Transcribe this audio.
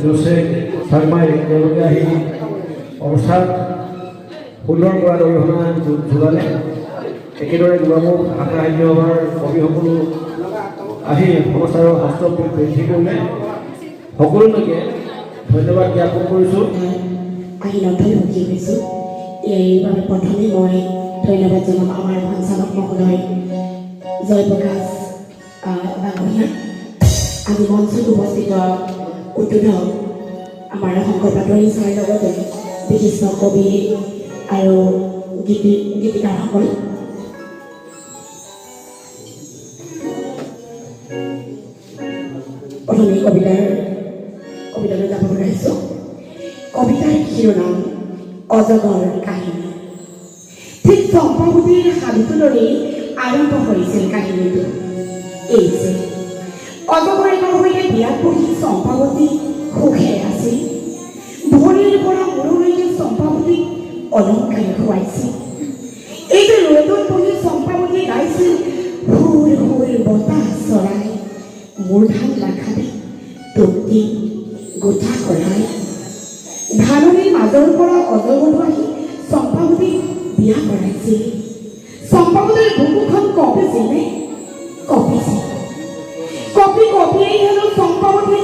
Joseph Sarmai তেওঁলোকে আহি অনুষ্ঠান সুন্দৰ কৰাৰ অৰিহণা যোগালে। একেদৰে গোলামুখ আশা সাহিত্য সভাৰ কবিসকলো আহি অনুষ্ঠানৰ হস্তক্ষেপ বৃদ্ধি কৰিলে। সকলোলৈকে ধন্যবাদ জ্ঞাপন কৰিছোঁ। এইবাবে প্ৰথমে মই ধন্যবাদ জনাম আমাৰ সঞ্চালক মহোদয় জয়প্ৰকাশ ডাঙৰীয়া, আজি মঞ্চত উপস্থিত উদ্বোধক আমাৰ শংকৰ পাটোৱাৰী ছাৰৰ লগতে বিশিষ্ট কবি আৰু গীতিকাৰসকল, প্ৰথমে কবিতালৈ যাব বিচাৰিছোঁ। কবিতাৰ শিৰোনাম অজগৰ কাহিনী। ঠিক চম্পাৱতীৰ সাধুটোলৈ আৰম্ভ হৈছিল কাহিনীটো। এই যে অজগৰীকৰ সৈতে বিয়াত বহি চম্পাৱতী সুখে আছিল। ভৰিৰ পৰা মূৰলৈকে চম্পাৱতীক অলংকাৰে খুৱাইছিল। এই যে ৰ'দত বহি চম্পাৱতী গাইছিল, সুৰ সুৰ বতাহ চৰাই, মোৰ ধান নাখাবি তক্তি গোঠা কৰাই। ধাননিৰ মাজৰ পৰা অজগৰ আহি চম্পাৱতীক বিয়া কৰাইছিল। চম্পাৱতীৰ বুকুখন কঁপিছিল নে? কঁপিছিল। কঁপিয়েই হেনো চম্পাৱতী